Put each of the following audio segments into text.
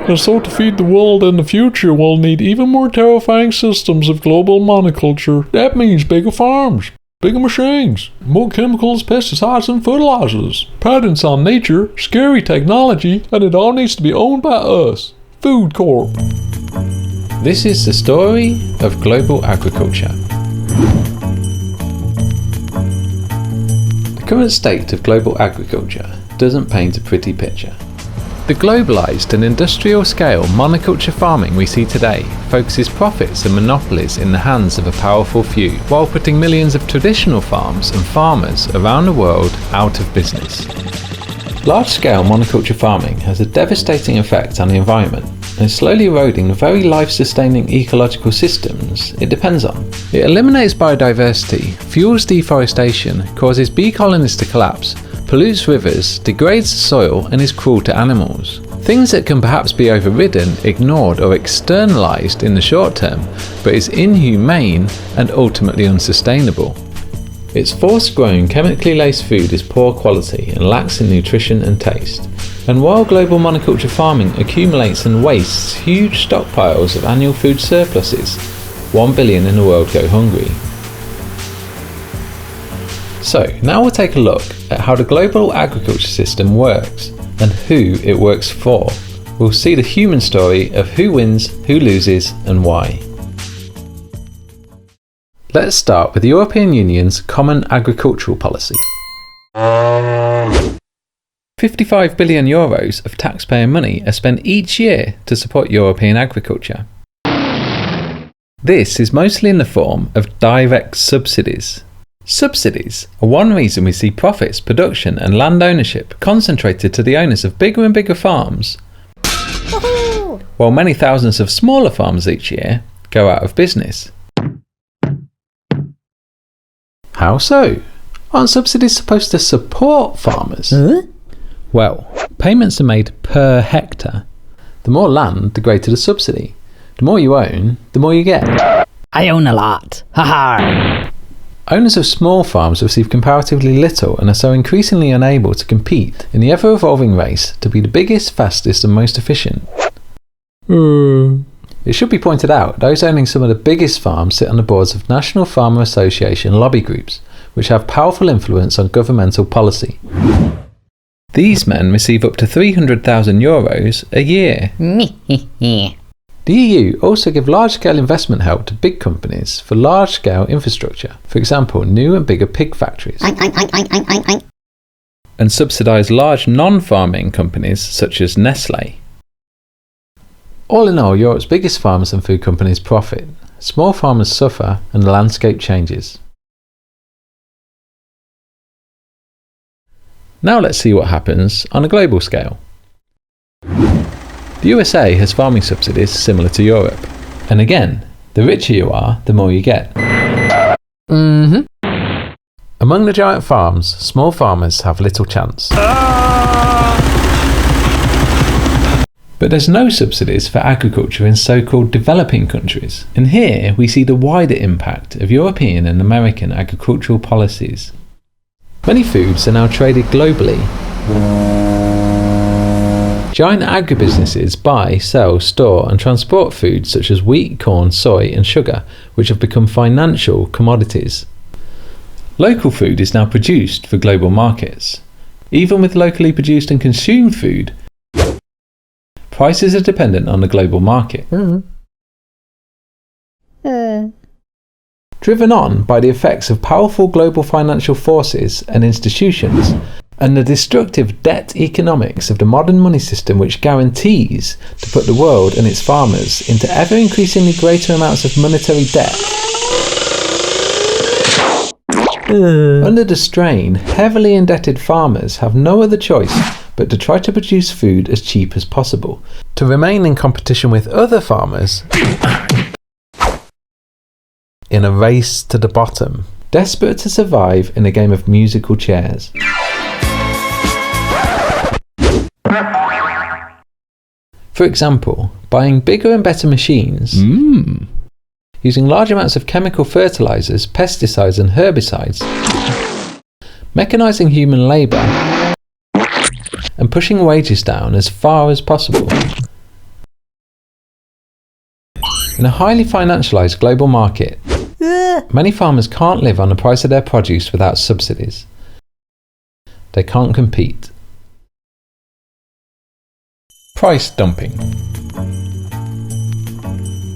And so to feed the world in the future, we'll need even more terrifying systems of global monoculture. That means bigger farms, bigger machines, more chemicals, pesticides and fertilizers, patents on nature, scary technology, and it all needs to be owned by us. Food Corp. This is the story of global agriculture. The current state of global agriculture doesn't paint a pretty picture. The globalised and industrial scale monoculture farming we see today focuses profits and monopolies in the hands of a powerful few, while putting millions of traditional farms and farmers around the world out of business. Large-scale monoculture farming has a devastating effect on the environment and is slowly eroding the very life-sustaining ecological systems it depends on. It eliminates biodiversity, fuels deforestation, causes bee colonies to collapse, pollutes rivers, degrades the soil and is cruel to animals. Things that can perhaps be overridden, ignored or externalised in the short term, but is inhumane and ultimately unsustainable. Its forced-grown, chemically laced food is poor quality and lacks in nutrition and taste. And while global monoculture farming accumulates and wastes huge stockpiles of annual food surpluses, 1 billion in the world go hungry. So, now we'll take a look at how the global agriculture system works and who it works for. We'll see the human story of who wins, who loses and why. Let's start with the European Union's Common Agricultural Policy. 55 billion euros of taxpayer money are spent each year to support European agriculture. This is mostly in the form of direct subsidies. Subsidies are one reason we see profits, production and land ownership concentrated to the owners of bigger and bigger farms, while many thousands of smaller farms each year go out of business. How so? Aren't subsidies supposed to support farmers? Well, payments are made per hectare. The more land, the greater the subsidy. The more you own, the more you get. I own a lot. Haha! Owners of small farms receive comparatively little and are so increasingly unable to compete in the ever-evolving race to be the biggest, fastest and most efficient. It should be pointed out, those owning some of the biggest farms sit on the boards of National Farmer Association lobby groups, which have powerful influence on governmental policy. These men receive up to €300,000 a year. The EU also give large-scale investment help to big companies for large-scale infrastructure, for example new and bigger pig factories, and subsidise large non-farming companies such as Nestlé. All in all, Europe's biggest farmers and food companies profit, small farmers suffer and the landscape changes. Now let's see what happens on a global scale. The USA has farming subsidies similar to Europe. And again, the richer you are, the more you get. Among the giant farms, small farmers have little chance. But there's no subsidies for agriculture in so-called developing countries. And here we see the wider impact of European and American agricultural policies. Many foods are now traded globally. Giant agribusinesses buy, sell, store and transport foods such as wheat, corn, soy and sugar, which have become financial commodities. Local food is now produced for global markets. Even with locally produced and consumed food, prices are dependent on the global market. Driven on by the effects of powerful global financial forces and institutions, and the destructive debt economics of the modern money system which guarantees to put the world and its farmers into ever increasingly greater amounts of monetary debt. Under the strain, heavily indebted farmers have no other choice but to try to produce food as cheap as possible, to remain in competition with other farmers in a race to the bottom, desperate to survive in a game of musical chairs. For example, buying bigger and better machines, using large amounts of chemical fertilizers, pesticides and herbicides, mechanizing human labor, and pushing wages down as far as possible. In a highly financialised global market, many farmers can't live on the price of their produce without subsidies. They can't compete. Price dumping.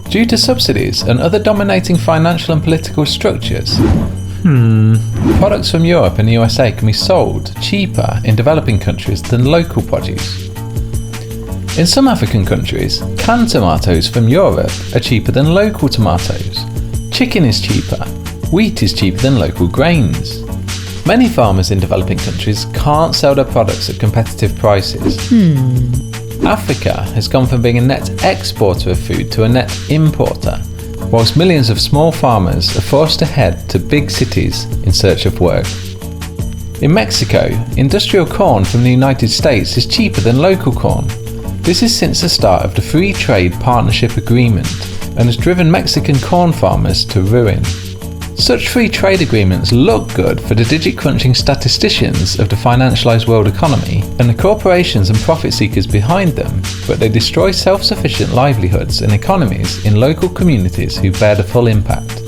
Due to subsidies and other dominating financial and political structures, products from Europe and the USA can be sold cheaper in developing countries than local produce. In some African countries, canned tomatoes from Europe are cheaper than local tomatoes. Chicken is cheaper. Wheat is cheaper than local grains. Many farmers in developing countries can't sell their products at competitive prices. Africa has gone from being a net exporter of food to a net importer, whilst millions of small farmers are forced to head to big cities in search of work. In Mexico, industrial corn from the United States is cheaper than local corn. This is since the start of the Free Trade Partnership Agreement and has driven Mexican corn farmers to ruin. Such free trade agreements look good for the digit-crunching statisticians of the financialised world economy and the corporations and profit seekers behind them, but they destroy self-sufficient livelihoods and economies in local communities who bear the full impact.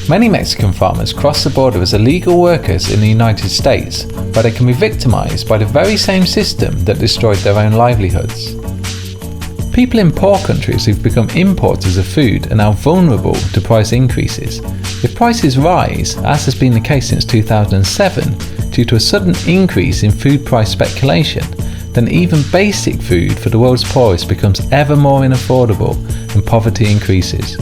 Many Mexican farmers cross the border as illegal workers in the United States, where they can be victimised by the very same system that destroyed their own livelihoods. People in poor countries who've become importers of food are now vulnerable to price increases. If prices rise, as has been the case since 2007, due to a sudden increase in food price speculation, then even basic food for the world's poorest becomes ever more unaffordable and poverty increases.